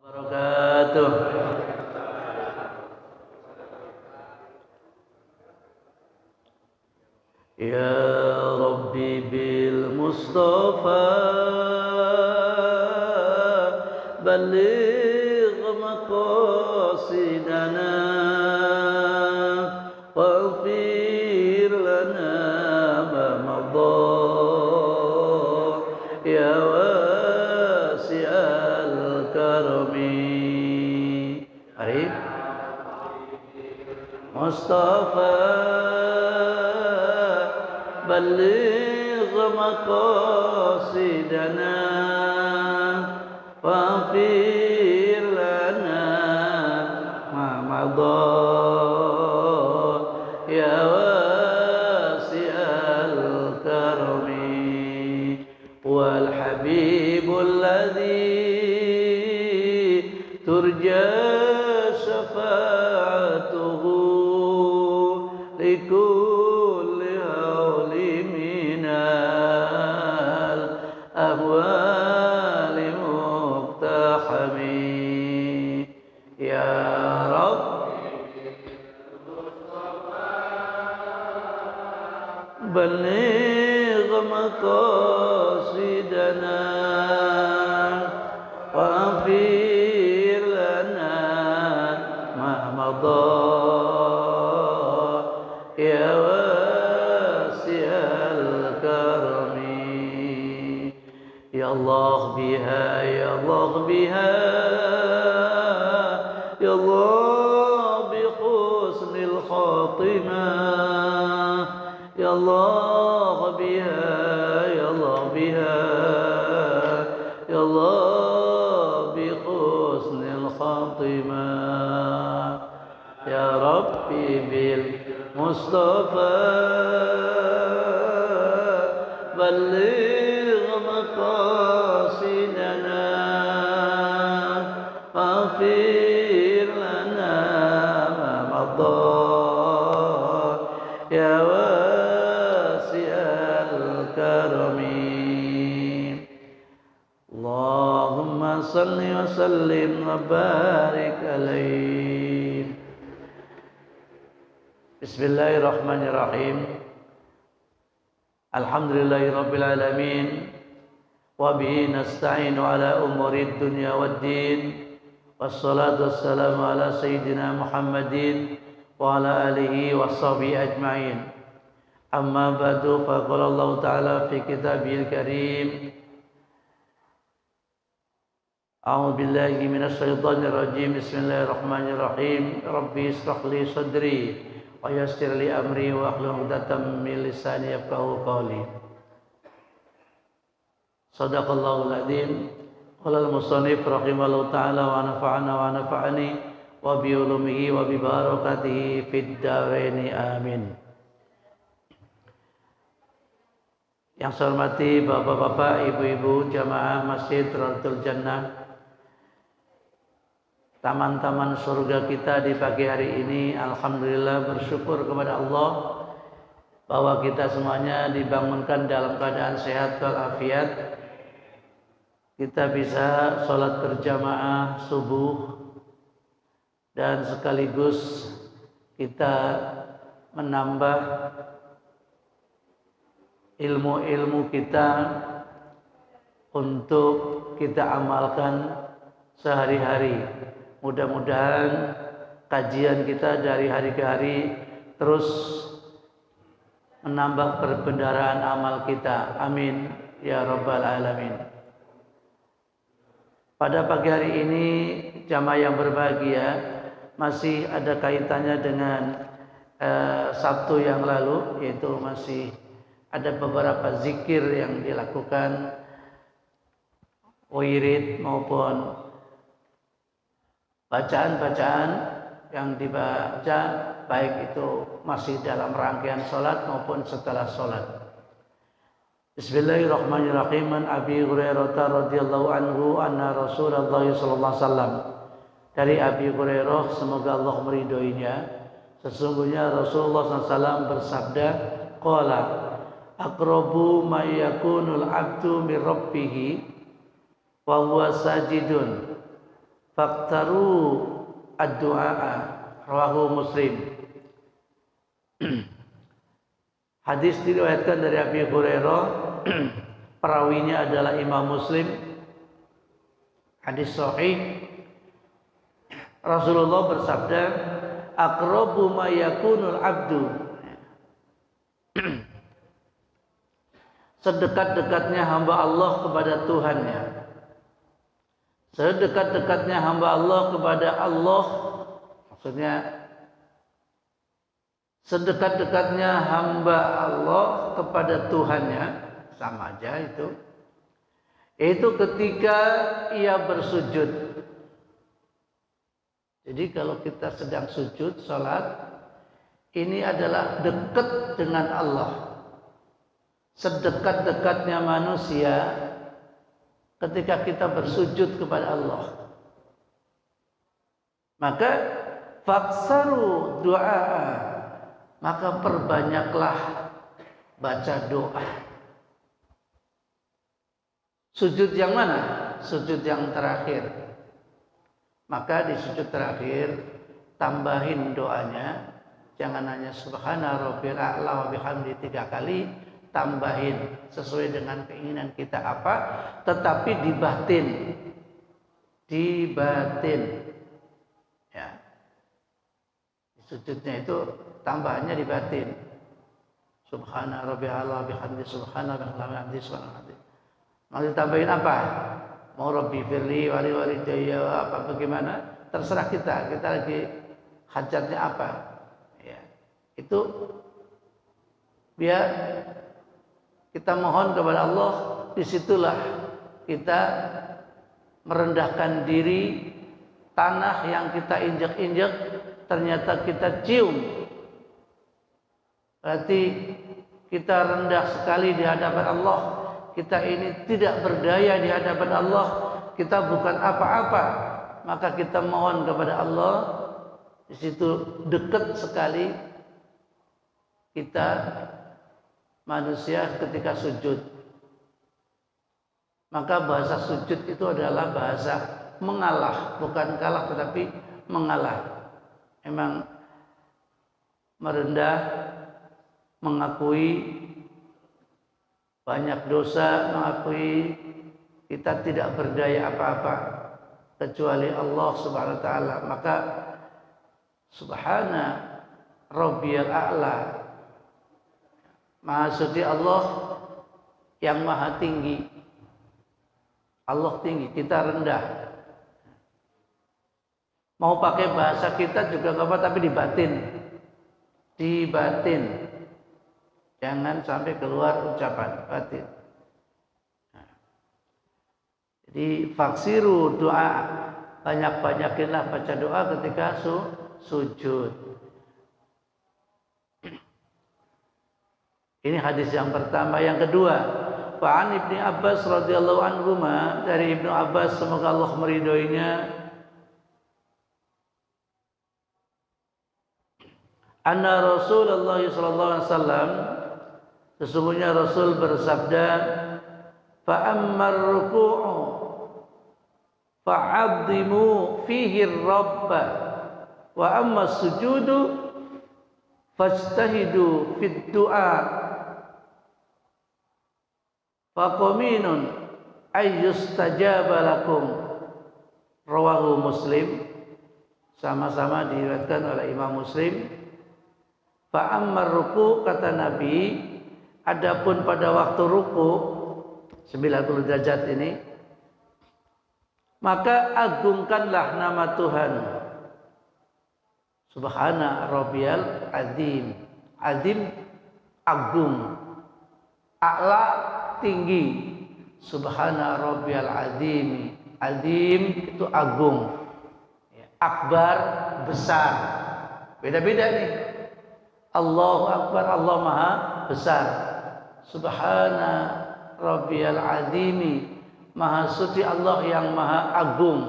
Wabarakatuh. Ya Rabbi bil Mustafa balligh maqasidana waghfir lana ma madha ya wasi'al karami. Mari Mustafa بلغ مقاصدنا واغفر لنا ما مضى يا واسع الكرم والحبيب الذي ترجى شفاعته لكل أهوال مقتحمي يا رب بلغ مقاصدنا واغفر لنا ما مضى يا واسع الكرم يا الله بها يا الله بها يا الله بحسن الخاتمة يا الله بها يا الله بها يا الله بحسن الخاتمة يا ربي بالمصطفى بلغ مقاصدنا واغفر لنا ما مضى يا واسع الكرم اللهم صل وسلم وبارك عليه. Bismillahirrahmanirrahim. Alhamdulillahirabbil alamin. Wabihi nasta'inu ala umurid dunya waddin. Wassalatu wassalamu ala sayyidina Muhammadin wa ala alihi washabihi ajma'in. Amma ba'du, faqala Allah ta'ala fi kitabihil karim. A'udzu billahi minasy syaithanir rajim. Bismillahirrahmanirrahim. Rabbi ishrah li sadri wa yassir li amri wa hlul 'uqdatam min lisani yafqahu qawli. Shadaqallahul adzim. Qala al-musannif rahimahullahu ta'ala wa nafa'ana wa nafa'ani wa bi ulumihi wa bi barakatihi fid dharain amin. Yang saya hormati bapak-bapak, ibu-ibu jamaah Masjid Rawdatul Jannah, taman-taman surga kita di pagi hari ini, alhamdulillah bersyukur kepada Allah bahwa kita semuanya dibangunkan dalam keadaan sehat walafiat. Kita bisa sholat berjamaah subuh dan sekaligus kita menambah ilmu-ilmu kita untuk kita amalkan sehari-hari. Mudah-mudahan kajian kita dari hari ke hari terus menambah perbendaharaan amal kita. Amin ya rabbal alamin. Pada pagi hari ini jamaah yang berbahagia, masih ada kaitannya dengan Sabtu yang lalu, yaitu masih ada beberapa zikir yang dilakukan, wirid maupun bacaan-bacaan yang dibaca, baik itu masih dalam rangkaian sholat maupun setelah sholat. Bismillahirrahmanirrahim. An Abi Hurairah radhiyallahu anhu anna Rasulullah sallallahu alaihi wasallam. Dari Abi Hurairah, semoga Allah meridhoinya, sesungguhnya Rasulullah SAW bersabda, qala aqrabu ma yakunul 'abdu min rabbih wa huwa sajidun faqtaru ad-du'a. Rawahu Muslim. Hadis diriwayatkan dari Abi Hurairah, perawinya adalah Imam Muslim. Hadis sahih. Rasulullah bersabda, aqrabu ma yakunul 'abdu, sedekat-dekatnya hamba Allah kepada Tuhannya. Sedekat-dekatnya hamba Allah kepada Allah, maksudnya sedekat-dekatnya hamba Allah kepada Tuhannya, sama aja itu. Itu ketika ia bersujud. Jadi kalau kita sedang sujud, salat, ini adalah dekat dengan Allah. Sedekat-dekatnya manusia ketika kita bersujud kepada Allah. Maka faksaru doa, maka perbanyaklah baca doa. Sujud yang mana? Sujud yang terakhir. Maka di sujud terakhir tambahin doanya. Jangan hanya subhana rabbiyal a'la wa bihamdi 3 kali, tambahin sesuai dengan keinginan kita apa, tetapi dibatin. Ya. Sujudnya itu tambahannya dibatin. Subhana rabbiyal a'la wa bihamdi subhana bihamdi subhana. Mau ditambahin apa? Mau Rabbi firli wali walidayya apa bagaimana? Terserah kita. Kita lagi hajatnya apa? Ya. Itu biar kita mohon kepada Allah. Disitulah kita merendahkan diri. Tanah yang kita injak-injak ternyata kita cium. Berarti kita rendah sekali di hadapan Allah. Kita ini tidak berdaya di hadapan Allah. Kita bukan apa-apa. Maka kita mohon kepada Allah. Di situ dekat sekali kita manusia ketika sujud. Maka bahasa sujud itu adalah bahasa mengalah, bukan kalah tetapi mengalah. Memang merendah, mengakui banyak dosa, mengakui kita tidak berdaya apa-apa kecuali Allah Subhanahu wa taala. Maka subhana rabbiyal a'la, maha suci Allah yang maha tinggi. Allah tinggi, kita rendah. Mau pakai bahasa kita juga enggak apa, tapi dibatin. Jangan sampai keluar ucapan batin. Jadi faksiru doa, banyak-banyakinlah baca doa ketika sujud. Ini hadis yang pertama. Yang kedua, Fa'an Ibnu Abbas radhiyallahu anhuma, dari Ibnu Abbas semoga Allah meridhoinya, anna Rasulullah sallallahu alaihi wasallam, sesungguhnya Rasul bersabda, fa'ammar ruku'u fa'azzimu fihi ar-rabb wa amma sujudu fajtahidu fid du'a faqaminun ayyustajaba lakum. Rawahu Muslim. Sama-sama diriwayatkan oleh Imam Muslim. Fa'ammar ruku', kata Nabi, adapun pada waktu ruku 90 derajat ini, maka agungkanlah nama Tuhan. Subhana rabbiyal azim. Azim agung. A'la tinggi. Subhana rabbiyal azim. Azim itu agung. Akbar besar. Beda-beda nih. Allahu Akbar, Allah Maha Besar. Subhana rabbiyal azimi, Maha suci Allah yang Maha agung.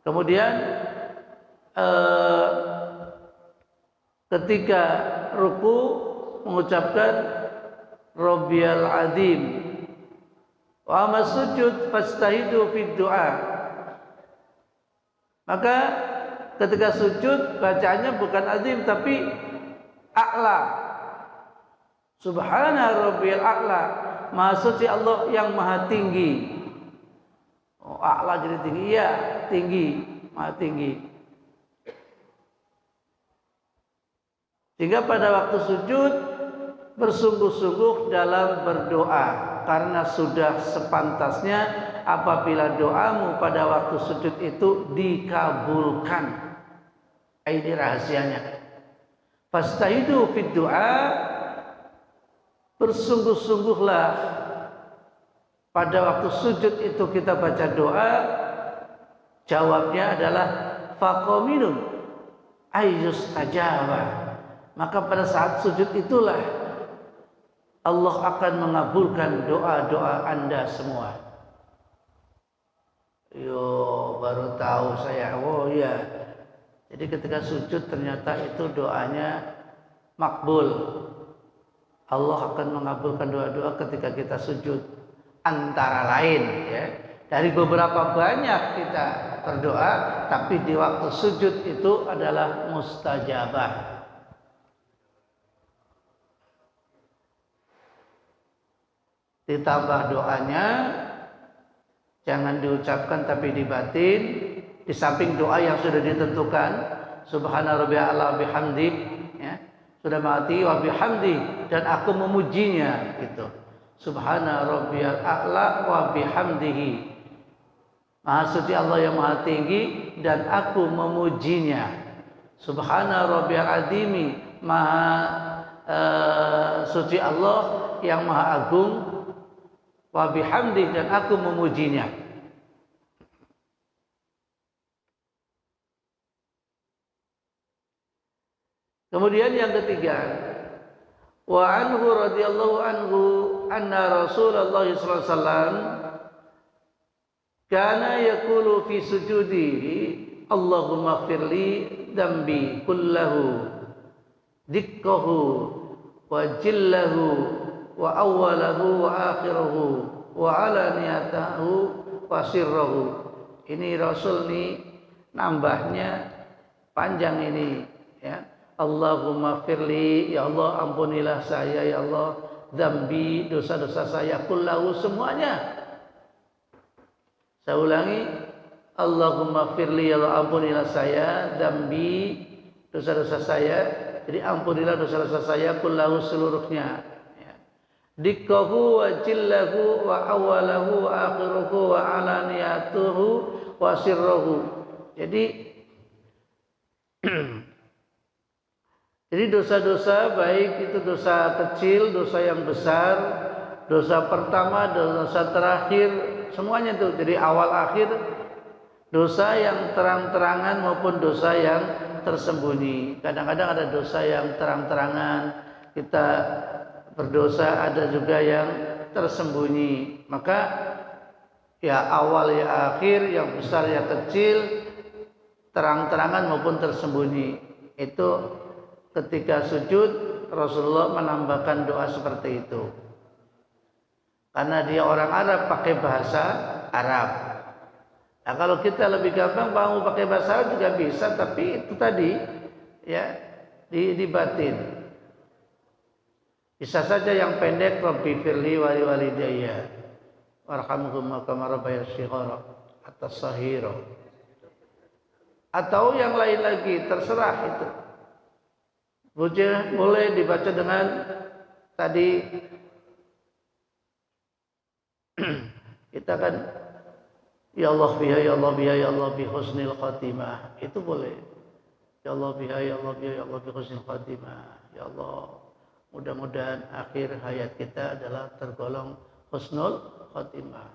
Kemudian ketika ruku mengucapkan rabbiyal azim. Wa amma sujud fastahidu fid du'a. Maka ketika sujud bacaannya bukan azim tapi a'la. Subhana rabbiyal a'la. Maha suci Allah yang maha tinggi. Oh, a'la jadi tinggi. Iya, tinggi, maha tinggi. Sehingga pada waktu sujud bersungguh-sungguh dalam berdoa, karena sudah sepantasnya apabila doamu pada waktu sujud itu dikabulkan. Ini rahasianya. Fastahidu fid du'a, bersungguh-sungguhlah pada waktu sujud itu kita baca doa. Jawabnya adalah faqaminun ayyustajaba. Maka pada saat sujud itulah Allah akan mengabulkan doa-doa Anda semua. Yo, baru tahu saya. Oh iya. Jadi ketika sujud ternyata itu doanya makbul. Allah akan mengabulkan doa-doa ketika kita sujud. Antara lain ya. Dari beberapa banyak kita berdoa, tapi di waktu sujud itu adalah mustajabah. Ditambah doanya, jangan diucapkan tapi dibatin. Di samping doa yang sudah ditentukan, subhana rabbiyal a'la bihamdi, ya, sudah mati wa bihamdi, dan aku memujinya gitu. Subhana rabbiyal a'la wa bihamdihi. Maha suci Allah yang maha tinggi dan aku memujinya. Subhana rabbiyal azimi, maha suci Allah yang maha agung. Wa bihamdi, dan aku memujinya. Kemudian yang ketiga, wa anhu radhiyallahu anhu anna Rasulullah sallallahu alaihi wasallam kana yaqulu fi sujudihi Allahumma ighfirli dambi kullahu dikkahu wa jillahu wa awwalahu wa akhirahu wa alaniyatahu wa sirrahu. Ini Rasul nih nambahnya panjang ini ya. Allahumma firli, ya Allah ampunilah saya ya Allah, dzambi, dosa-dosa saya, kullahu, semuanya. Saya ulangi, Allahumma firli, ya Allah ampunilah saya, dzambi, dosa-dosa saya. Jadi ampunilah dosa-dosa saya, kullahu, seluruhnya. Dikkahu wa jillahu wa awalahu wa akhiruhu wa alaniyatuhu wa sirruhu. Jadi dosa-dosa, baik itu dosa kecil, dosa yang besar, dosa pertama, dosa terakhir, semuanya itu. Jadi awal akhir, dosa yang terang-terangan maupun dosa yang tersembunyi. Kadang-kadang ada dosa yang terang-terangan, kita berdosa, ada juga yang tersembunyi. Maka ya awal ya akhir, yang besar ya kecil, terang-terangan maupun tersembunyi. Itu ketika sujud Rasulullah menambahkan doa seperti itu. Karena dia orang Arab, pakai bahasa Arab. Nah, kalau kita lebih gampang mau pakai bahasa Arab juga bisa, tapi itu tadi ya dibatin. Bisa saja yang pendek, Rabbi firli wali walidayya warhamhumma kama rabbayani shighara atas sahira. Atau yang lain lagi, terserah itu. Boleh dibaca dengan tadi kita kan ya Allah biha ya Allah biha ya Allah bi husnil khatimah, itu boleh. Ya Allah biha ya Allah biha ya Allah bi husnil khatimah. Ya Allah, mudah-mudahan akhir hayat kita adalah tergolong husnul khatimah.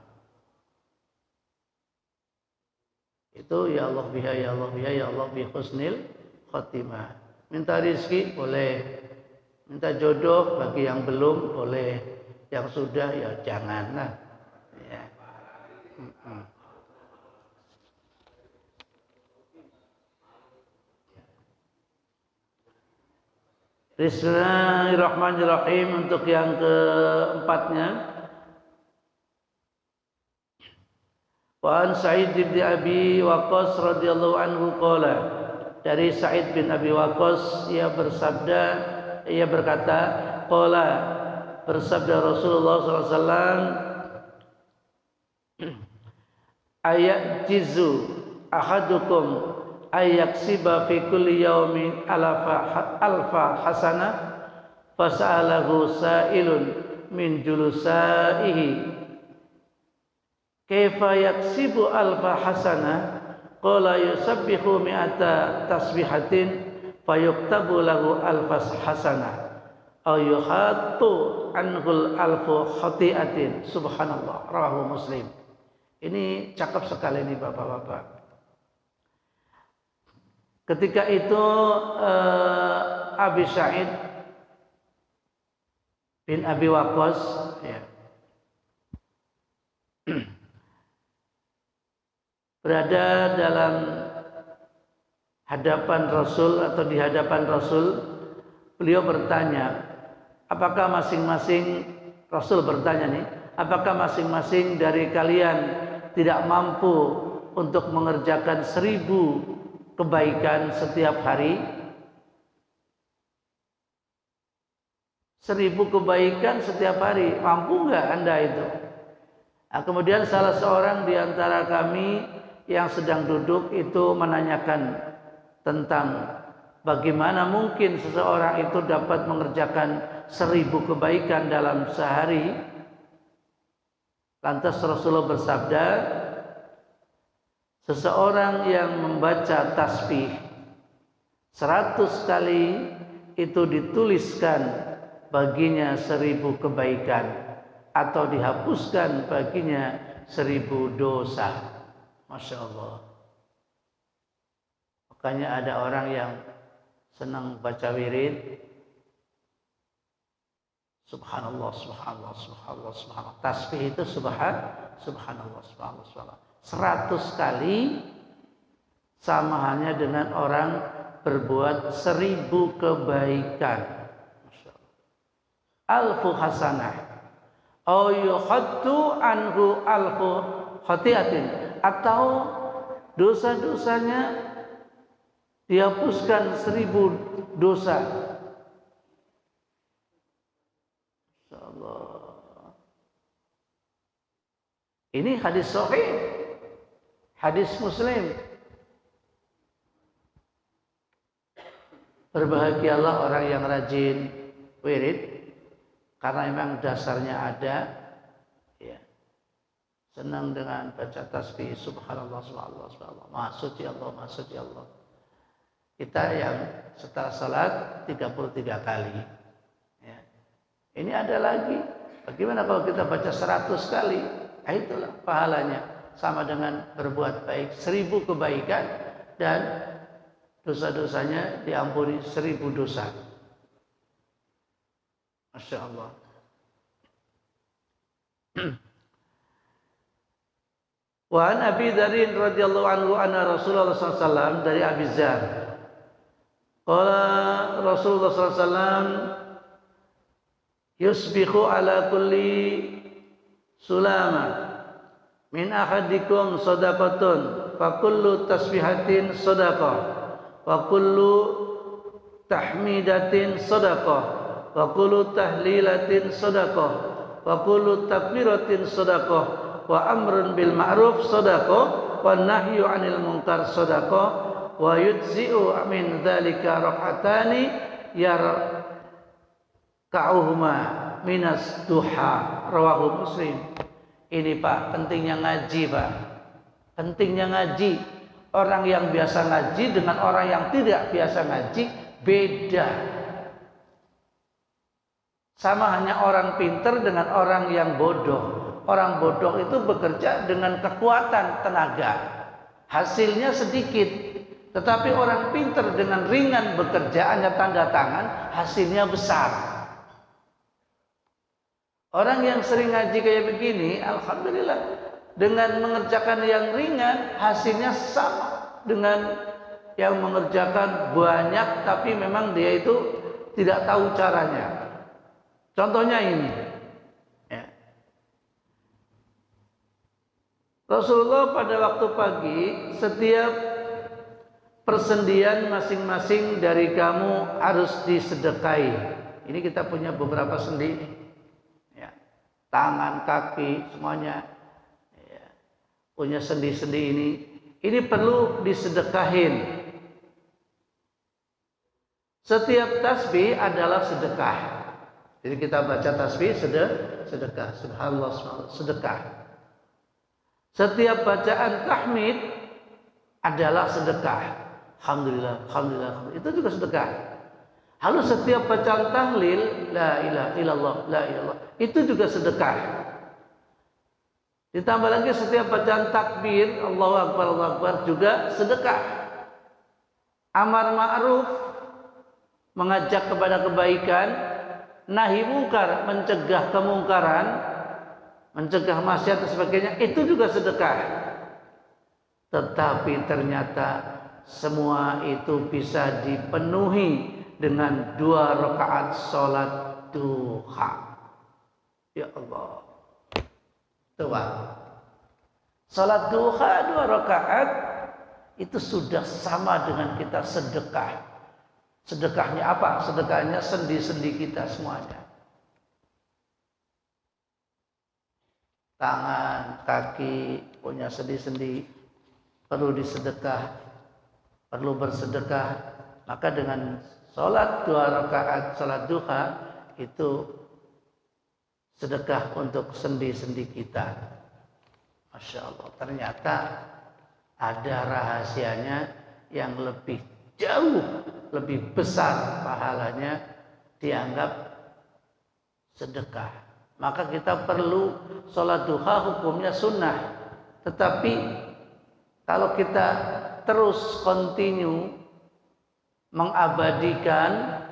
Itu ya Allah biha ya Allah biha ya Allah bi husnil khatimah. Minta rezeki boleh, minta jodoh bagi yang belum boleh, yang sudah ya jangan lah. Ya. Bismillahirrahmanirrahim. Untuk yang keempatnya, wa an Sa'id bin Abi Waqqas radhiyallahu anhu qala, dari Sa'id bin Abi Waqqas ia berkata, qala, bersabda Rasulullah SAW, ayat jizu ahadukum ayaksiba fi kulli yaumin alfa hasanah, fasa'alahu sa'ilun min julusaihi kaifa yaksibu alfa hasanah, qala yusabbihu mi'ata tasbihatin fayuktabu lahu alfa hasanah aw yuhattu anhul alfu khati'atin. Subhanallah, rawahu Muslim. Ini cakep sekali nih bapak-bapak. Ketika itu Abi Sa'id bin Abi Waqqas ya, berada dalam hadapan Rasul atau di hadapan Rasul. Beliau bertanya, apakah masing-masing, Rasul bertanya nih, apakah masing-masing dari kalian tidak mampu untuk mengerjakan 1000 kebaikan setiap hari? 1000 kebaikan setiap hari, mampu nggak Anda itu? Nah, kemudian salah seorang di antara kami yang sedang duduk itu menanyakan tentang bagaimana mungkin seseorang itu dapat mengerjakan 1000 kebaikan dalam sehari. Lantas Rasulullah bersabda, seseorang yang membaca tasbih 100 kali itu dituliskan baginya 1000 kebaikan atau dihapuskan baginya 1000 dosa. Masya Allah. Makanya ada orang yang senang baca wirid, subhanallah, subhanallah, subhanallah, subhanallah. Tasbih itu subhanallah, subhanallah, subhanallah. 100 kali sama halnya dengan orang berbuat 1000 kebaikan. Masya Allah. Alfu hasanah au yuhaddu anhu alfu khati'atin, atau dosa-dosanya dihapuskan 1000 dosa. Masya Allah. Ini hadis sahih, hadis Muslim. Berbahagialah orang yang rajin wirid, karena memang dasarnya ada, ya. Senang dengan baca tasbih subhanallah, subhanallah, subhanallah, maksud ya Allah, maksud ya Allah. Kita yang setelah salat 33 kali, ya. Ini ada lagi, bagaimana kalau kita baca 100 kali? Nah, itulah pahalanya, sama dengan berbuat baik 1000 kebaikan dan dosa-dosanya diampuni 1000 dosa. Masya Allah. Wa an Abi Dzar radhiyallahu anhu anna Rasulullah sallallahu alaihi wasallam, dari Abi Dzar, qala Rasulullah sallallahu alaihi wasallam, yusbihu ala kulli sulama min ahadikum shadaqatun fa kullu tasbihatin shadaqah wa kullu tahmidatin shadaqah wa kullu tahlilatin shadaqah wa kullu takbiratin shadaqah wa amrun bil ma'ruf shadaqah wa nahyu 'anil munkar shadaqah wa yujzi'u min dzalika rak'atani yarka'uhuma minas duha. Rawahu Muslim. Ini Pak, pentingnya ngaji Pak, pentingnya ngaji. Orang yang biasa ngaji dengan orang yang tidak biasa ngaji beda. Sama hanya orang pinter dengan orang yang bodoh. Orang bodoh itu bekerja dengan kekuatan tenaga, hasilnya sedikit. Tetapi orang pinter dengan ringan bekerjaannya, tanda tangan, hasilnya besar. Orang yang sering ngaji kayak begini, alhamdulillah, dengan mengerjakan yang ringan hasilnya sama dengan yang mengerjakan banyak tapi memang dia itu tidak tahu caranya. Contohnya ini. Ya. Rasulullah pada waktu pagi, setiap persendian masing-masing dari kamu harus disedekahi. Ini kita punya beberapa sendi, ya. Tangan, kaki, semuanya, ya. Punya sendi-sendi ini. Ini perlu disedekahin. Setiap tasbih adalah sedekah. Jadi kita baca tasbih sedekah. Subhanallah, sedekah. Setiap bacaan tahmid adalah sedekah. Alhamdulillah, alhamdulillah, alhamdulillah. Itu juga sedekah. Lalu setiap bacaan tahlil, la ilaha illallah, la ilallah, itu juga sedekah. Ditambah lagi setiap bacaan takbir, Allahu Akbar, Allahu Akbar, juga sedekah. Amar ma'ruf, mengajak kepada kebaikan, nahi mungkar, mencegah kemungkaran, mencegah maksiat dan sebagainya, itu juga sedekah. Tetapi ternyata semua itu bisa dipenuhi dengan 2 rakaat sholat duha. Ya Allah, coba sholat duha 2 rakaat itu sudah sama dengan kita sedekah. Sedekahnya apa? Sedekahnya sendi-sendi kita semuanya. Tangan, kaki, punya sendi-sendi, perlu disedekah, perlu bersedekah. Maka dengan sholat 2 rakaat sholat duha itu sedekah untuk sendi-sendi kita. Masya Allah, ternyata ada rahasianya yang lebih jauh lebih besar pahalanya, dianggap sedekah. Maka kita perlu sholat duha, hukumnya sunnah. Tetapi kalau kita terus continue mengabadikan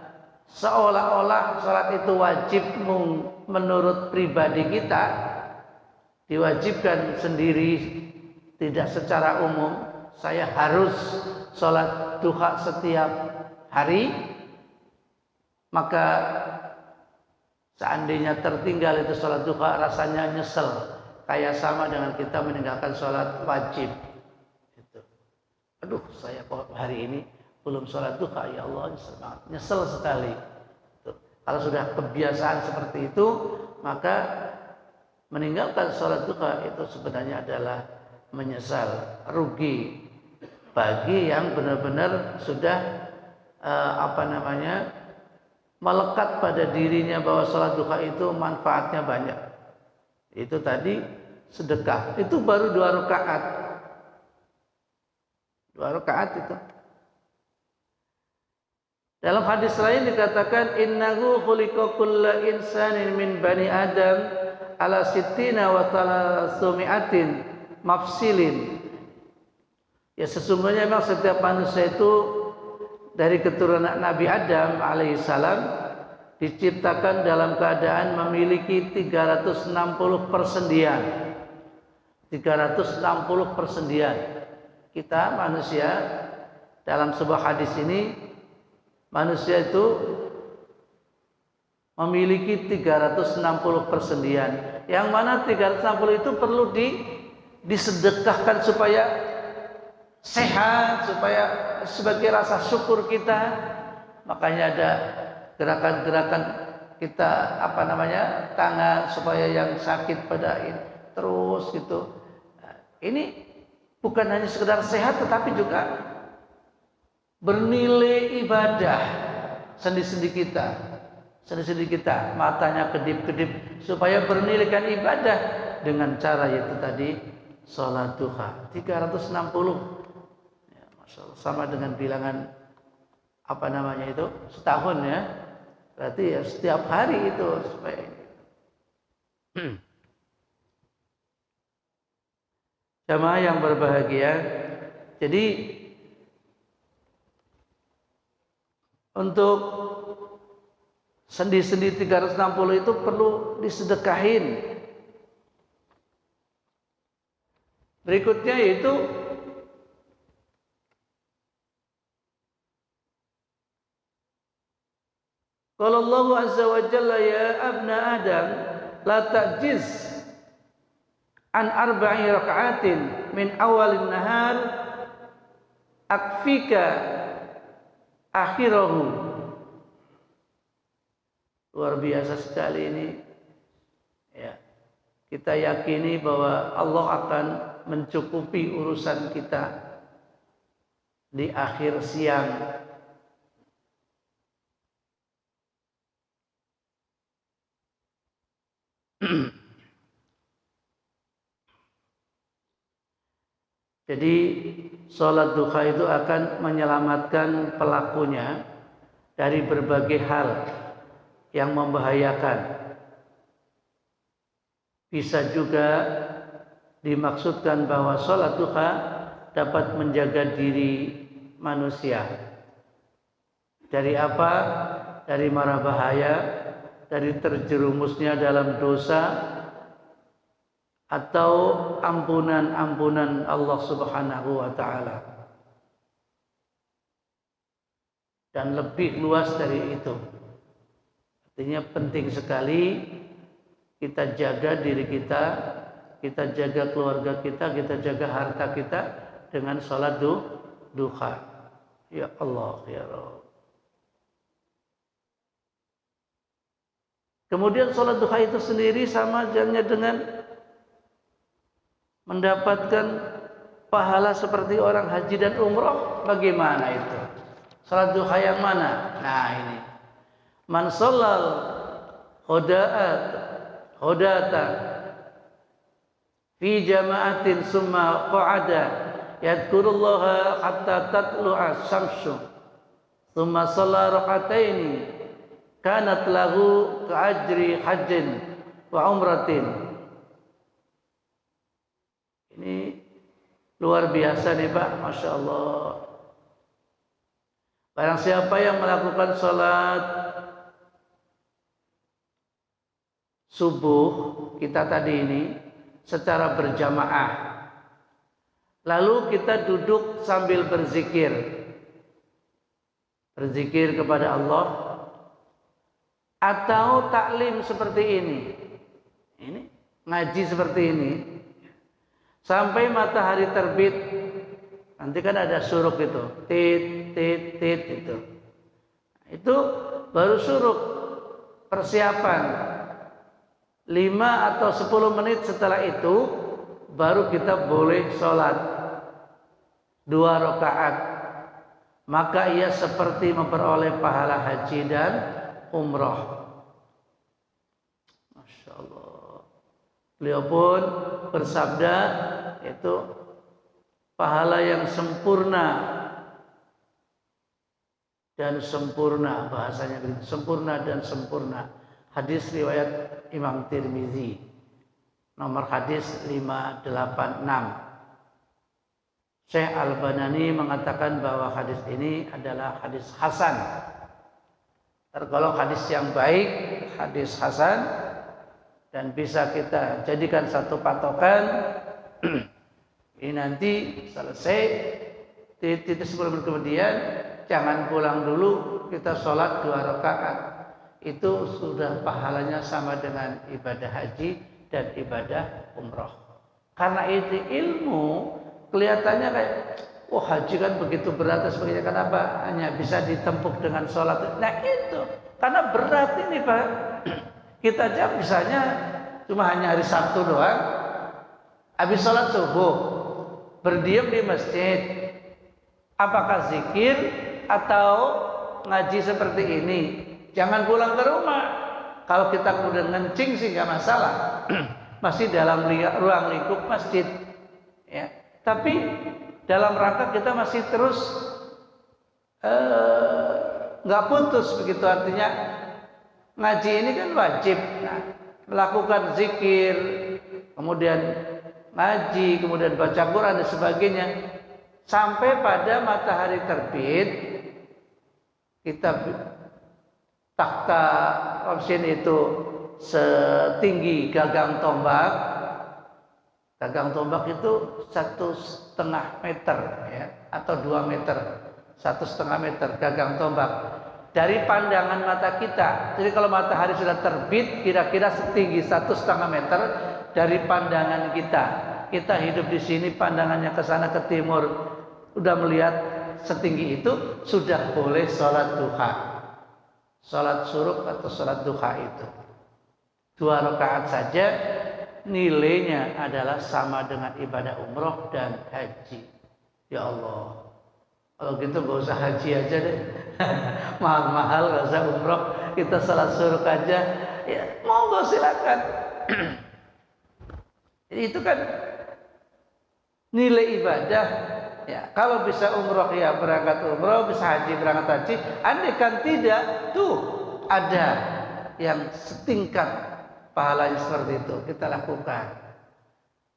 seolah-olah sholat itu wajib menurut pribadi kita, diwajibkan sendiri, tidak secara umum, saya harus sholat duha setiap hari, maka seandainya tertinggal itu sholat duha, rasanya nyesel, kayak sama dengan kita meninggalkan sholat wajib. Aduh, saya kok hari ini belum sholat duha, ya Allah, nyesel sekali. Kalau sudah kebiasaan seperti itu, maka meninggalkan sholat duha itu sebenarnya adalah menyesal, rugi bagi yang benar-benar sudah melekat pada dirinya bahwa sholat duha itu manfaatnya banyak. Itu tadi sedekah, itu baru 2 rakaat. 2 rakaat itu. Dalam hadis lain dikatakan, innahu khuliqa kullu insanin min bani adam ala sittina wa talasumi'atin mafsilin. Ya, sesungguhnya memang setiap manusia itu dari keturunan Nabi Adam alaihissalam diciptakan dalam keadaan memiliki 360 persendian. 360 persendian. Kita manusia, dalam sebuah hadis ini, manusia itu memiliki 360 persendian. Yang mana 360 itu perlu disedekahkan supaya sehat, supaya sebagai rasa syukur kita. Makanya ada gerakan-gerakan kita tangan supaya yang sakit pada ini terus gitu. Nah, ini bukan hanya sekedar sehat, tetapi juga bernilai ibadah. Sendi-sendi kita matanya kedip-kedip supaya bernilaikan ibadah dengan cara yaitu tadi sholat duha 360. Sama dengan bilangan setahun, ya. Berarti ya setiap hari itu supaya jamaah yang berbahagia. Jadi untuk sendi-sendi 360 itu perlu disedekahin. Berikutnya yaitu Qala Allah azza wa jalla ya abna Adam la ta'jiz an arba'i raka'atin min awalin nahar akfika akhirahu. Luar biasa sekali ini. Ya. Kita yakini bahwa Allah akan mencukupi urusan kita di akhir siang. Jadi sholat duha itu akan menyelamatkan pelakunya dari berbagai hal yang membahayakan. Bisa juga dimaksudkan bahwa sholat duha dapat menjaga diri manusia. Dari apa? Dari mara bahaya, dari terjerumusnya dalam dosa, atau ampunan-ampunan Allah Subhanahu wa ta'ala. Dan lebih luas dari itu. Artinya penting sekali kita jaga diri kita, kita jaga keluarga kita jaga harta kita dengan sholat duha. Ya Allah, ya Rabb. Kemudian sholat duha itu sendiri sama halnya dengan mendapatkan pahala seperti orang haji dan umroh. Bagaimana itu? Salat duha yang mana? Nah ini. Man shallal hodata fi jama'atin summa qa'ada yadhkurullaha hatta tatlu'a syamsu summa shalla rak'ataini kanat lahu ka'ajri hajjin wa umratin. Ini luar biasa nih Pak, Masya Allah. Barang siapa yang melakukan sholat subuh kita tadi ini secara berjamaah, lalu kita duduk sambil berzikir kepada Allah, atau taklim seperti ini ngaji seperti ini, sampai matahari terbit. Nanti kan ada suruk itu, tit itu. Itu baru suruk, persiapan. 5 atau 10 menit setelah itu baru kita boleh sholat 2 rakaat. Maka ia seperti memperoleh pahala haji dan umroh. Masya Allah. Beliau pun bersabda, itu pahala yang sempurna dan sempurna, bahasanya begitu, sempurna dan sempurna. Hadis riwayat Imam Tirmizi, nomor hadis 586. Syekh Al-Banani mengatakan bahwa hadis ini adalah hadis hasan, tergolong hadis yang baik, hadis hasan, dan bisa kita jadikan satu patokan. Ini nanti selesai titik 10 menit kemudian jangan pulang dulu, kita sholat 2 rakaat. Itu sudah pahalanya sama dengan ibadah haji dan ibadah umroh. Karena itu ilmu kelihatannya kayak, oh haji kan begitu berat dan sebagainya. Kenapa hanya bisa ditempuk dengan sholat? Nah itu karena berat ini Pak. Kita aja misalnya cuma hanya hari Sabtu doang, habis sholat subuh berdiam di masjid, apakah zikir atau ngaji seperti ini? Jangan pulang ke rumah. Kalau kita kemudian ngencing sih nggak masalah, masih dalam ruang lingkup masjid, ya. Tapi dalam rangka kita masih terus nggak putus begitu. Artinya ngaji ini kan wajib. Nah, melakukan zikir, kemudian ngaji, kemudian baca Quran dan sebagainya, sampai pada matahari terbit kita takhta Ramsin itu setinggi gagang tombak. Gagang tombak itu 1,5 meter ya, atau 2 meter, 1,5 meter gagang tombak. dari pandangan mata kita. Jadi kalau matahari sudah terbit kira-kira setinggi 1,5 meter dari pandangan kita. Kita hidup di sini pandangannya ke sana ke timur, udah melihat setinggi itu, sudah boleh sholat duha. Sholat syuruk atau sholat duha itu 2 rakaat saja nilainya adalah sama dengan ibadah umroh dan haji. Ya Allah, kalau gitu gak usah haji aja deh. Mahal-mahal, gak usah umroh, kita salat syuruk aja. Ya, monggo silakan. Jadi itu kan nilai ibadah. Ya, kalau bisa umroh ya berangkat umroh, bisa haji berangkat haji. Andai kan tidak, tuh ada yang setingkat pahalanya seperti itu, kita lakukan.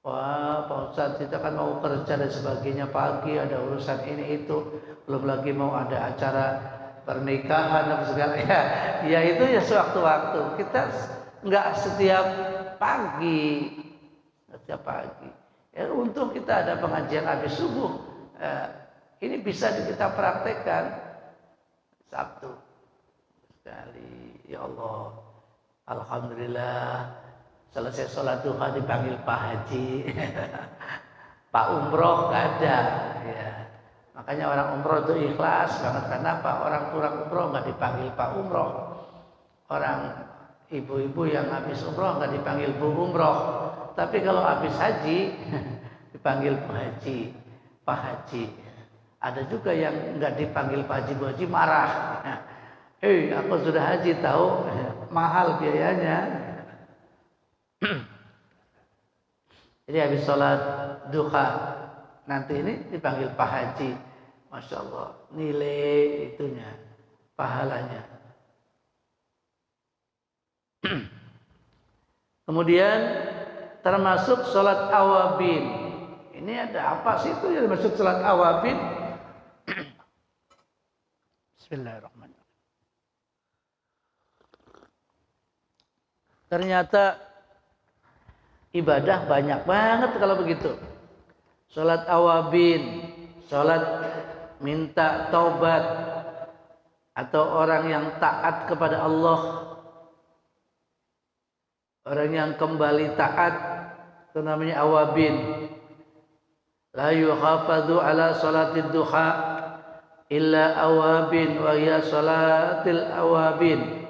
Wah, Pak Ustadz, kita kan mau kerja dan sebagainya, pagi ada urusan ini itu, belum lagi mau ada acara pernikahan dan segala ya. Ya itu ya sewaktu-waktu. Kita nggak setiap pagi, Ya, untung kita ada pengajian habis subuh. Ini bisa kita praktekkan Sabtu sekali. Ya Allah, alhamdulillah. Selesai sholat duha dipanggil Pak Haji, Pak Umroh nggak ada. Ya. Makanya orang umroh itu ikhlas banget. Kenapa? Orang umroh nggak dipanggil Pak Umroh. Orang ibu-ibu yang habis umroh nggak dipanggil Bu Umroh. Tapi kalau habis haji dipanggil Pak Haji, Pak Haji. Ada juga yang nggak dipanggil Pak Haji, Bu Haji marah. Hei, aku sudah haji tahu, mahal biayanya. Jadi habis sholat duha nanti ini dipanggil Pak Haji. Masya Allah, nilai itunya, pahalanya. Kemudian termasuk sholat awabin. Ini ada apa sih itu yang masuk sholat awabin? Bismillahirrahmanirrahim. Ternyata ibadah banyak banget kalau begitu. Sholat awabin, sholat minta taubat, atau orang yang taat kepada Allah, orang yang kembali taat, itu namanya awabin. La yuhafadhu ala sholatid duha illa awabin wa hiya sholatil awabin.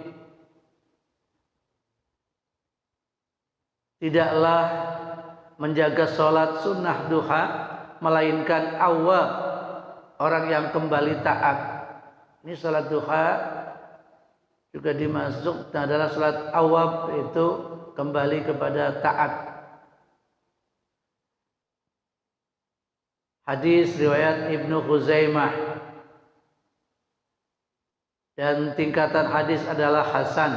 Tidaklah menjaga sholat sunnah duha melainkan awab, orang yang kembali taat. Ini sholat duha juga dimasuk adalah sholat awab, itu kembali kepada taat. Hadis riwayat Ibnu Khuzaimah dan tingkatan hadis adalah hasan.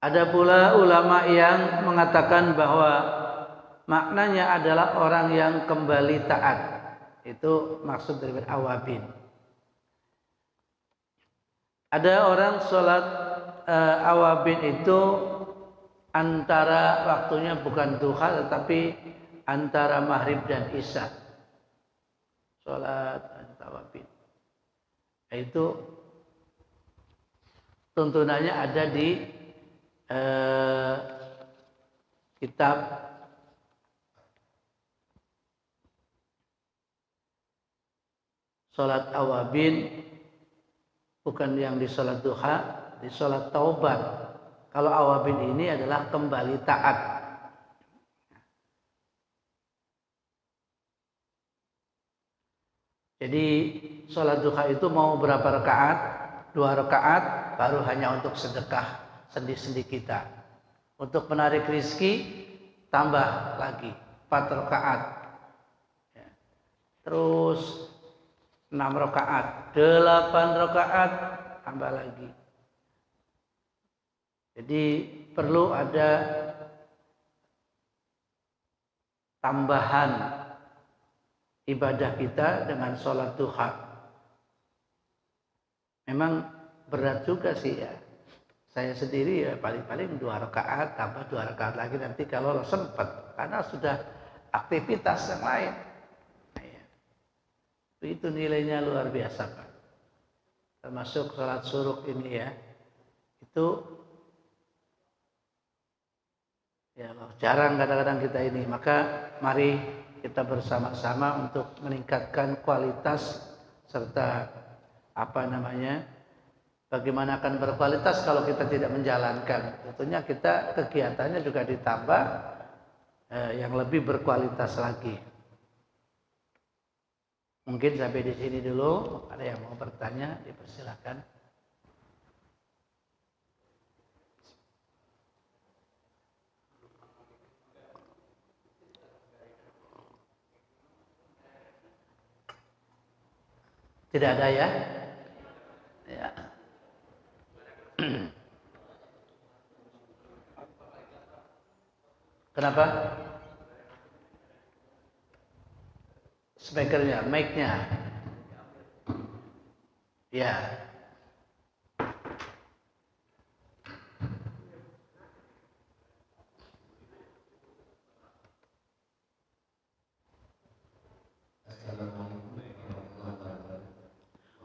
Ada pula ulama yang mengatakan bahwa maknanya adalah orang yang kembali taat. Itu maksud dari awabin. Ada orang sholat awabin itu antara waktunya bukan duha tetapi antara maghrib dan isya. Sholat awabin. Itu tuntunannya ada di kitab sholat awabin, bukan yang di sholat duha, di sholat taubat. Kalau awabin ini adalah kembali taat. Jadi sholat duha itu mau berapa rakaat? 2 rakaat, baru hanya untuk sedekah sendi-sendi kita. Untuk menarik rezeki tambah lagi 4 rakaat. Ya. Terus 6 rakaat, 8 rakaat tambah lagi. Jadi perlu ada tambahan ibadah kita dengan sholat duha. Memang berat juga sih ya. Saya sendiri ya paling-paling 2 rakaat tambah 2 rakaat lagi nanti kalau sempat, karena sudah aktivitas yang lain. Nah, ya. itu nilainya luar biasa Pak. Termasuk sholat suruk ini ya, itu ya jarang kadang-kadang kita ini. Maka mari kita bersama-sama untuk meningkatkan kualitas serta bagaimana akan berkualitas kalau kita tidak menjalankan. Tentunya kita kegiatannya juga ditambah yang lebih berkualitas lagi. Mungkin sampai di sini dulu. Ada yang mau bertanya, dipersilakan. Tidak ada ya? Ya. Kenapa? Speakernya, mic-nya. Ya.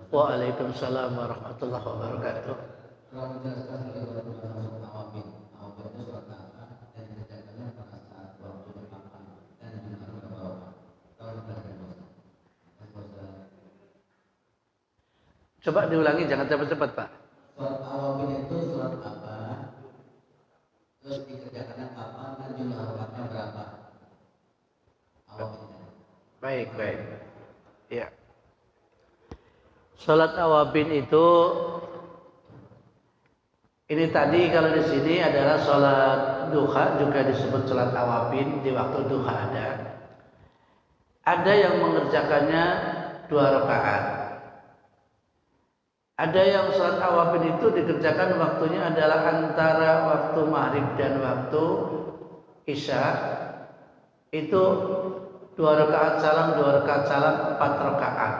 Waalaikumsalam warahmatullahi wabarakatuh. Coba diulangi, jangan cepat-cepat Pak. Surat awabin itu surat apa? Terus dikerjakannya kapan dan jumlah rakaatnya berapa? Awabinnya. Baik. Ya. Salat awabin itu ini tadi kalau di sini adalah salat duha, juga disebut salat awabin, di waktu duha ada. Ada yang mengerjakannya 2 rakaat. Ada yang salat awabin itu dikerjakan waktunya adalah antara waktu maghrib dan waktu isya. Itu 2 rakaat salam, 4 rakaat.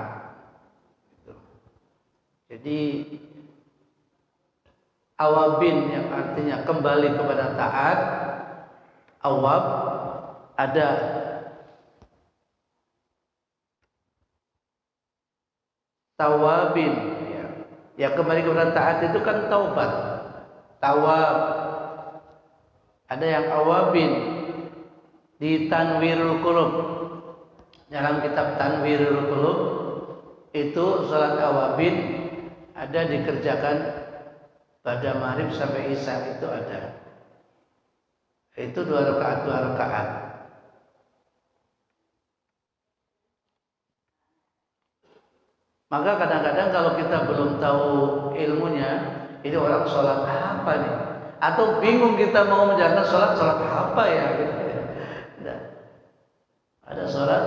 Jadi awabin yang artinya kembali kepada taat, awab ada tawabin ya kembali kepada taat itu kan taubat. Tawab ada yang awabin di Tanwirul Qulub. Dalam kitab Tanwirul Qulub itu salat awabin ada dikerjakan pada maghrib sampai isya, itu ada. Itu 2 rakaat. Maka kadang-kadang kalau kita belum tahu ilmunya, ini orang sholat apa nih? Atau bingung kita mau menjalankan sholat apa ya? Gitu. Nah, ada sholat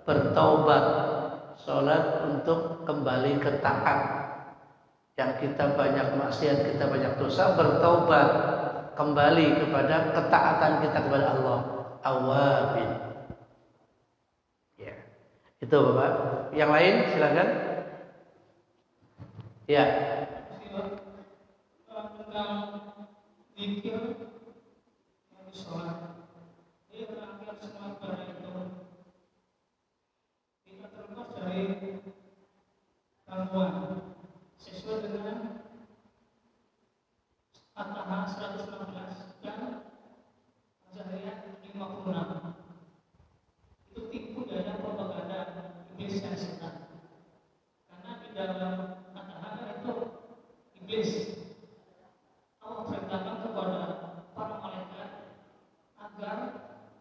bertaubat, sholat untuk kembali ke taat. Yang kita banyak maksiat, kita banyak dosa, bertaubat kembali kepada ketaatan kita kepada Allah. Awabin. Ya. Itu Bapak. Yang lain silakan. Ya. Tentang zikir yang sholat, dia terakhir semua ibadah itu kita terlepas dari gangguan sesuai dengan At-Taha 116 dan Zahriyat 56. Itu tipu daya propaganda iblis dan setan. Karena di dalam At-Taha itu iblis Allah perintahkan kepada para malaikat agar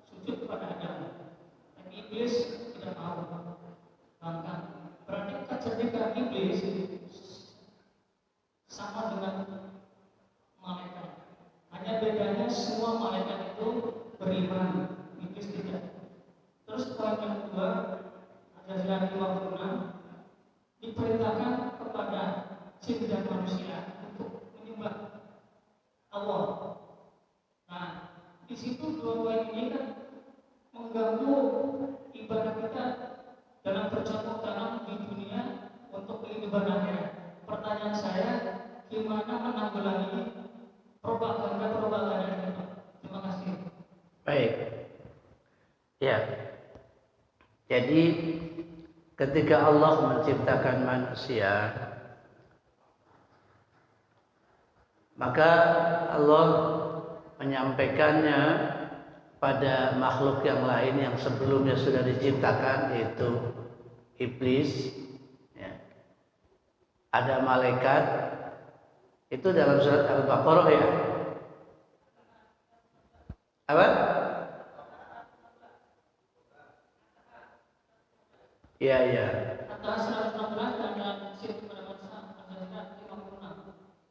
sujud kepada Adam. Dan iblis tidak mau. Bahkan berarti kecerdikan iblis sama dengan malaikat. Hanya bedanya semua malaikat itu beriman, iblis tidak. Terus poin yang kedua, Al-Jazirah 56 diperintahkan kepada jin dan manusia untuk menyembah Allah. Nah, di situ dua poin ini kan mengganggu ibadah kita dalam bercocok tanam di dunia untuk kehidupan akhirat. Pertanyaan saya, gimana menanggulangi propaganda ini? Terima kasih. Baik. Ya. Jadi ketika Allah menciptakan manusia, maka Allah menyampaikannya pada makhluk yang lain yang sebelumnya sudah diciptakan, yaitu iblis, ya. Ada malaikat, itu dalam surat Al-Baqarah, ya. Apa? Iya, iya.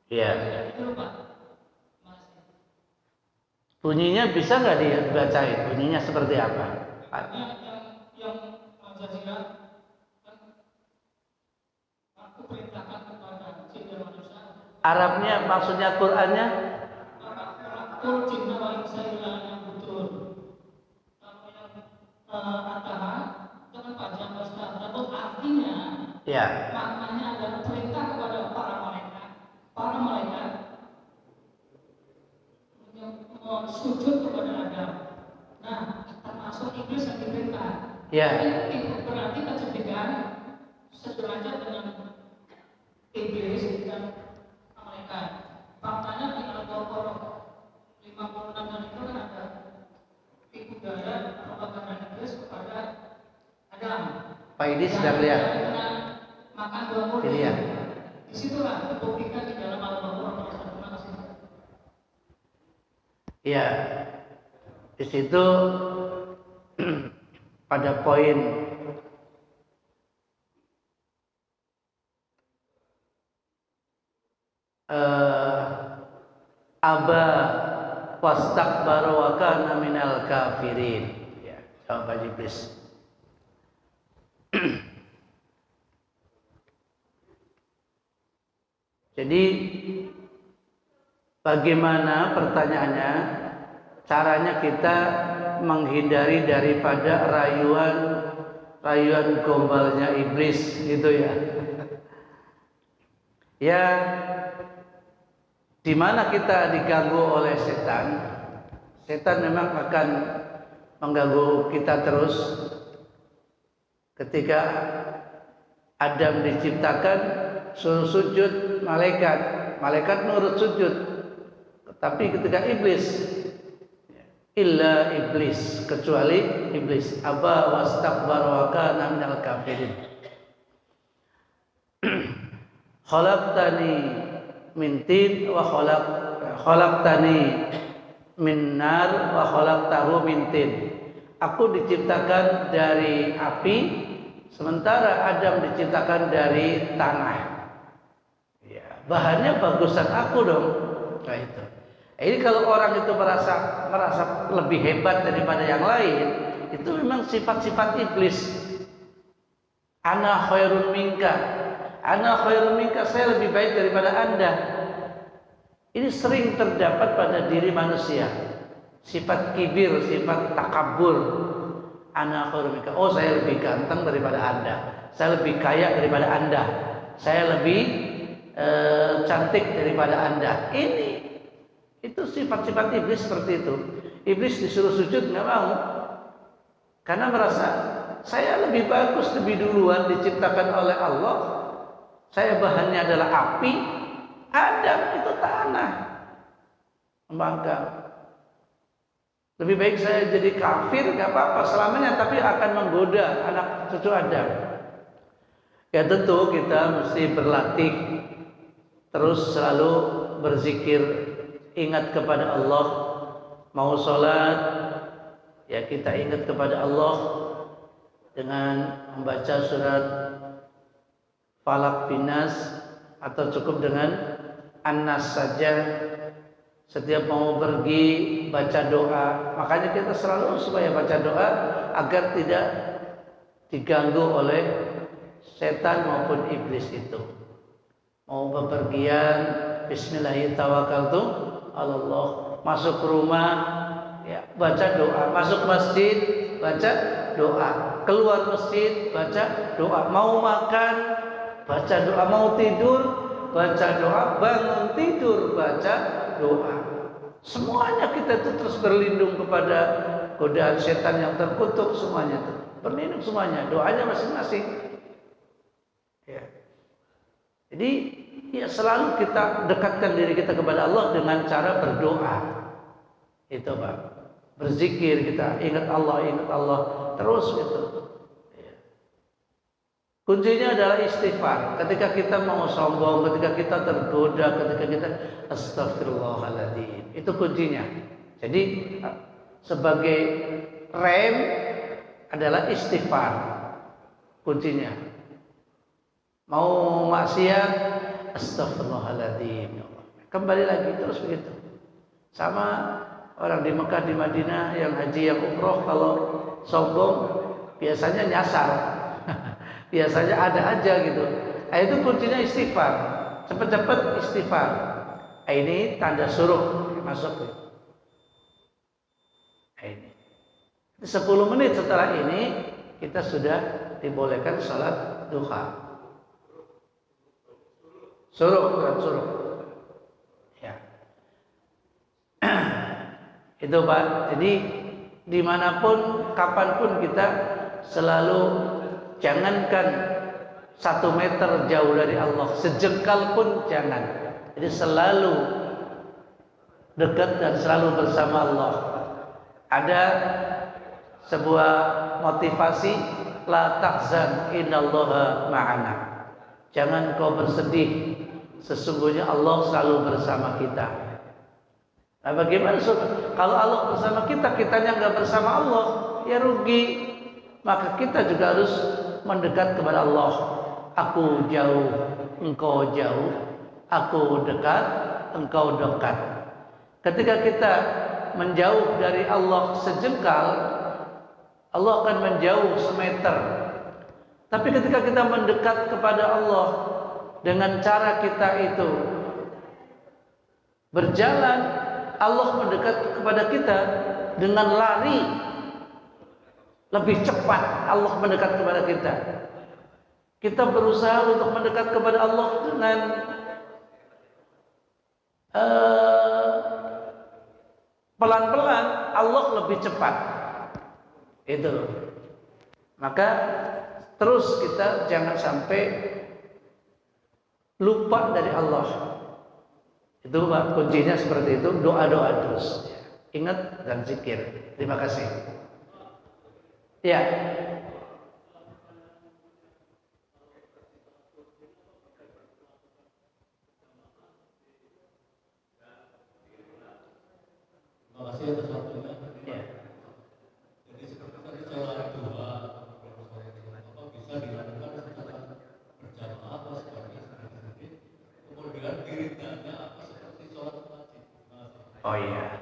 Iya. Bunyinya bisa nggak dibacain? Bunyinya seperti apa? Arabnya, maksudnya Qurannya? Ya. Maknanya adalah perintah kepada para malaikat sujud kepada Adam. Nah, termasuk iblis yang diperintah. Ya. Itu berarti kecerdikan sederajat dengan iblis dan malaikat. Faktanya di Al-Baqarah 56 dan itu kan ada tipu daya propaganda iblis kepada Adam. Pak Idi sedang lihat. Makan buah murid. Ini ya. Disitulah dibuktikan di dalam Al-Baqarah. Ya, di situ pada poin aba wastakbara wa kana minal kafirin. Ya, jawaban iblis. Jadi bagaimana, pertanyaannya, caranya kita menghindari daripada rayuan gombalnya iblis, gitu ya. Ya, di mana kita diganggu oleh setan, setan memang akan mengganggu kita terus. Ketika Adam diciptakan, suruh sujud malaikat nurut sujud. Tapi ketika iblis, illa iblis, kecuali iblis, aba wastakbara wa kana minal kafirin. Khalaqtani min tin wa khalaqtani min nar wa khalaqtahu min tin. Aku diciptakan dari api, sementara Adam diciptakan dari tanah. Ya, bahannya bagusan aku dong. Nah itu. Ini kalau orang itu merasa lebih hebat daripada yang lain, itu memang sifat-sifat iblis. Ana khairun minka, saya lebih baik daripada Anda. Ini sering terdapat pada diri manusia. Sifat kibir, sifat takabur. Ana khairun minka. Oh, saya lebih ganteng daripada Anda. Saya lebih kaya daripada Anda. Saya lebih cantik daripada Anda. Itu sifat-sifat iblis seperti itu. Iblis disuruh sujud nggak mau, karena merasa saya lebih bagus, lebih duluan diciptakan oleh Allah. Saya bahannya adalah api, Adam itu tanah. Maka lebih baik saya jadi kafir, nggak apa-apa selamanya, tapi akan menggoda anak cucu Adam. Ya tentu kita mesti berlatih terus, selalu berzikir, ingat kepada Allah. Mau sholat, ya kita ingat kepada Allah dengan membaca surat Falak Binas, atau cukup dengan An-Nas saja. Setiap mau pergi baca doa. Makanya kita selalu supaya baca doa agar tidak diganggu oleh setan maupun iblis itu. Mau bepergian, bismillahirrahmanirrahim, Allah. Masuk rumah, ya, baca doa. Masuk masjid, baca doa. Keluar masjid, baca doa. Mau makan, baca doa. Mau tidur, baca doa. Bangun tidur, baca doa. Semuanya kita itu terus berlindung kepada godaan setan yang terkutuk, semuanya itu berlindung, semuanya doanya masing-masing. Jadi ya selalu kita dekatkan diri kita kepada Allah dengan cara berdoa. Itu Pak. Berzikir, kita ingat Allah terus gitu. Kuncinya adalah istighfar. Ketika kita mau sombong, ketika kita tergoda, ketika kita astagfirullahaladzim. Itu kuncinya. Jadi sebagai rem adalah istighfar. Kuncinya. Mau maksiat, astagfirullahaladzim. Kembali lagi terus begitu. Sama orang di Mekah, di Madinah yang haji, yang umroh, kalau sombong biasanya nyasar. Biasanya ada aja gitu. Itu kuncinya istighfar. Cepat-cepat istighfar. Ini tanda suruh masuk. Ini 10 menit setelah ini kita sudah dibolehkan sholat duha. Suruh. Ya. Itu Pak. Jadi dimanapun, kapanpun kita selalu jangankan 1 meter jauh dari Allah, sejengkal pun jangan. Jadi selalu dekat dan selalu bersama Allah. Ada sebuah motivasi, la tahzan innallaha ma'ana. Jangan kau bersedih, sesungguhnya Allah selalu bersama kita. Nah, bagaimana kalau Allah bersama kita, kitanya nggak bersama Allah, ya rugi. Maka kita juga harus mendekat kepada Allah. Aku jauh, engkau jauh. Aku dekat, engkau dekat. Ketika kita menjauh dari Allah sejengkal, Allah akan menjauh semeter. Tapi ketika kita mendekat kepada Allah dengan cara kita itu berjalan, Allah mendekat kepada kita dengan lari. Lebih cepat Allah mendekat kepada kita. Kita berusaha untuk mendekat kepada Allah dengan pelan-pelan, Allah lebih cepat. Itu. Maka terus kita jangan sampai lupa dari Allah. Itu Pak, kuncinya seperti itu. Doa-doa terus. Ingat dan zikir. Terima kasih. Ya. Terima kasih atas waktunya. Ya. Jadi seperti tadi sholat duha, apa bisa dilakukan secara berjamaah atau sebagai sendiri? Kemudian wiridanya apa seperti sholat wajib? Oh iya.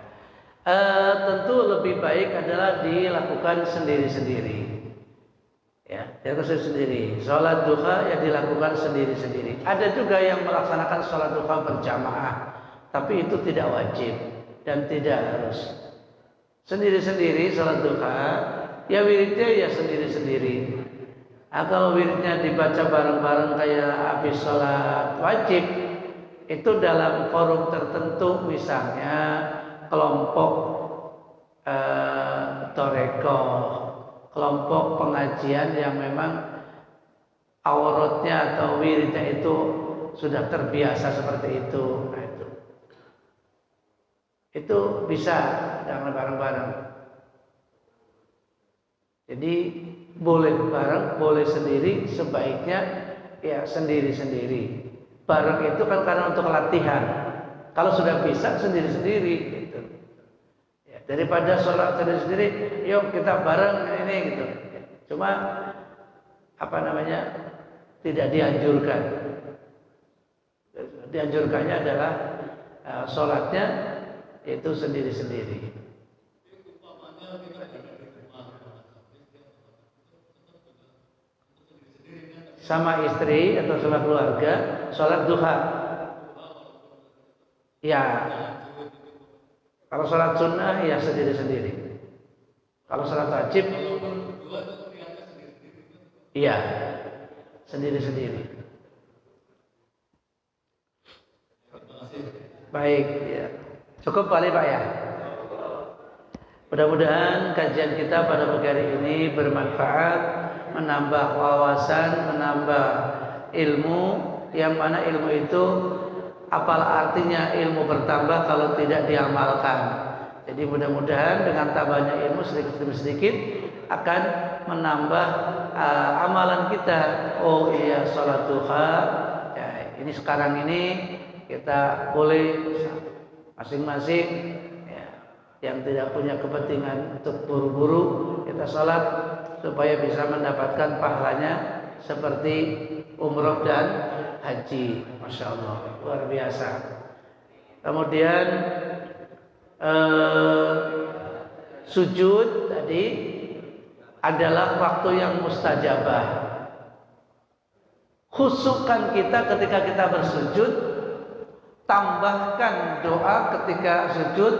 Tentu lebih baik adalah dilakukan sendiri-sendiri. Ya, dilakukan sendiri. Sholat duha ya dilakukan sendiri-sendiri. Ada juga yang melaksanakan sholat duha berjamaah, tapi itu tidak wajib dan tidak harus. Sendiri-sendiri sholat duha, ya wiridnya ya sendiri-sendiri. Nah, kalau wiridnya dibaca bareng-bareng kayak habis sholat wajib, itu dalam forum tertentu, misalnya kelompok torekoh, kelompok pengajian yang memang auratnya atau wiridnya itu sudah terbiasa seperti itu. Nah, itu bisa jangan bareng-bareng. Jadi boleh bareng, boleh sendiri, sebaiknya ya sendiri-sendiri. Bareng itu kan karena untuk latihan. Kalau sudah bisa sendiri-sendiri gitu. Ya, daripada sholat sendiri-sendiri, yuk kita bareng ini gitu. Cuma apa namanya? Tidak dianjurkan. Dianjurkannya adalah sholatnya itu sendiri-sendiri. Sama istri atau sama keluarga sholat duha. Ya, kalau sholat sunnah ya sendiri-sendiri. Kalau sholat wajib, iya sendiri-sendiri. Baik, ya. Cukup kali Pak ya. Mudah-mudahan kajian kita pada pagi hari ini bermanfaat, menambah wawasan, menambah ilmu, yang mana ilmu itu apalah artinya ilmu bertambah kalau tidak diamalkan. Jadi mudah-mudahan dengan tambahnya ilmu sedikit demi sedikit akan menambah amalan kita. Oh iya, sholat duha ya, ini sekarang ini kita boleh masing-masing ya, yang tidak punya kepentingan untuk buru-buru kita sholat supaya bisa mendapatkan pahalanya seperti umroh dan haji. Masya Allah, luar biasa. Kemudian sujud tadi adalah waktu yang mustajabah. Khusyukkan kita ketika kita bersujud, tambahkan doa ketika sujud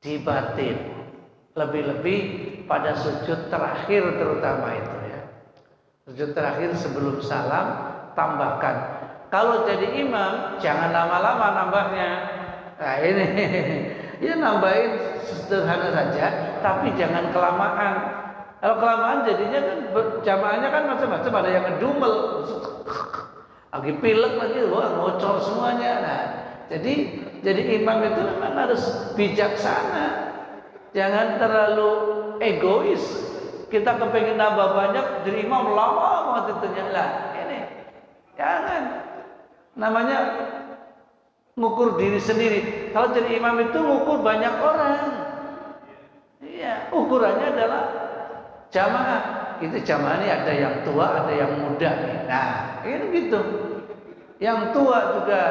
di batin, lebih-lebih pada sujud terakhir terutama itu ya. Sujud terakhir sebelum salam tambahkan. Kalau jadi imam jangan lama-lama nambahnya. Nah ini ya nambahin sederhana saja, tapi jangan kelamaan. Kalau kelamaan jadinya kan jamaahnya kan macam-macam, ada yang ngedumel, lagi pilek lagi, wah ngocor semuanya. Nah, jadi imam itu memang harus bijaksana, jangan terlalu egois. Kita kepengen nambah banyak, jadi imam lama banget itu lah. Ini jangan, namanya ngukur diri sendiri. Kalau jadi imam itu ngukur banyak orang. Iya, ukurannya adalah jamaah. Itu jamaah ini ada yang tua, ada yang muda nih. Nah, ini gitu. Yang tua juga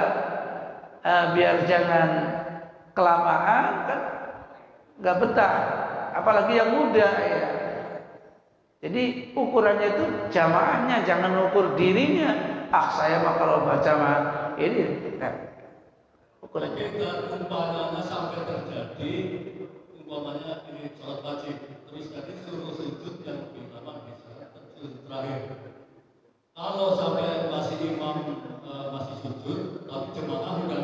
biar jangan kelamaan kan, nggak betah. Apalagi yang muda ya. Jadi ukurannya itu jamaahnya, jangan ukur dirinya. Ah saya mah kalau baca mah ini. Nah, ukurannya. Jika umpamanya sampai terjadi, umpamanya ini sholat wajib, terus tadi suruh sujud yang lebih lama bisa sujud terakhir. Kalau sampai masih imam masih sujud, tapi jemaah udah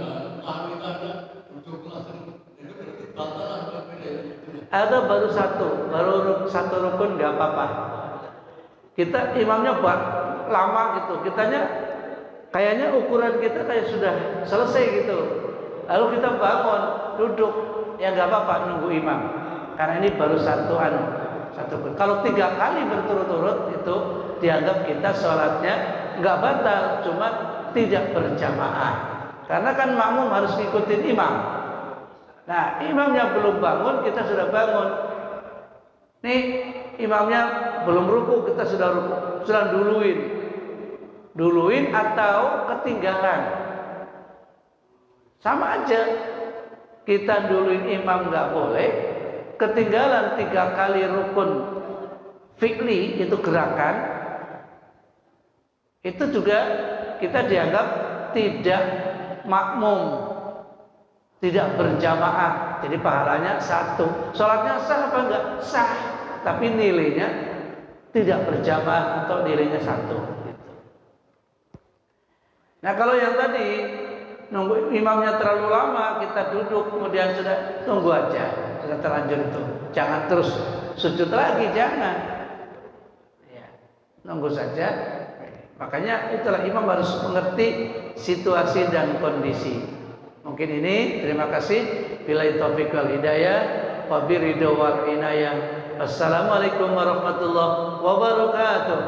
lari tanda duduk langsung, itu berarti batal atau beda? Ada baru satu rukun nggak apa-apa. Kita imamnya lama gitu, kitanya kayaknya ukuran kita kayak sudah selesai gitu. Lalu kita bangun, duduk, ya nggak apa-apa nunggu imam. Karena ini baru satu. Kalau 3 kali berturut-turut itu dianggap kita sholatnya nggak batal, cuma tidak berjamaah. Karena kan makmum harus ngikutin imam. Nah, imamnya belum bangun, kita sudah bangun. Nih, imamnya belum ruku, kita sudah ruku, sudah duluin atau ketinggalan. Sama aja, kita duluin imam nggak boleh, ketinggalan 3 kali rukun fi'li itu gerakan, itu juga kita dianggap tidak makmum, tidak berjamaah, jadi pahalanya 1. Sholatnya sah apa enggak? Sah, tapi nilainya tidak berjamaah atau nilainya 1 gitu. Nah kalau yang tadi nunggu imamnya terlalu lama, kita duduk kemudian sudah tunggu aja, sudah terlanjur itu, jangan terus sujud lagi, jangan ya, nunggu saja. Makanya itulah imam harus mengerti situasi dan kondisi. Mungkin ini, terima kasih. Billahi taufiq wal hidayah, wa biridho wal inayah. Assalamualaikum warahmatullahi wabarakatuh.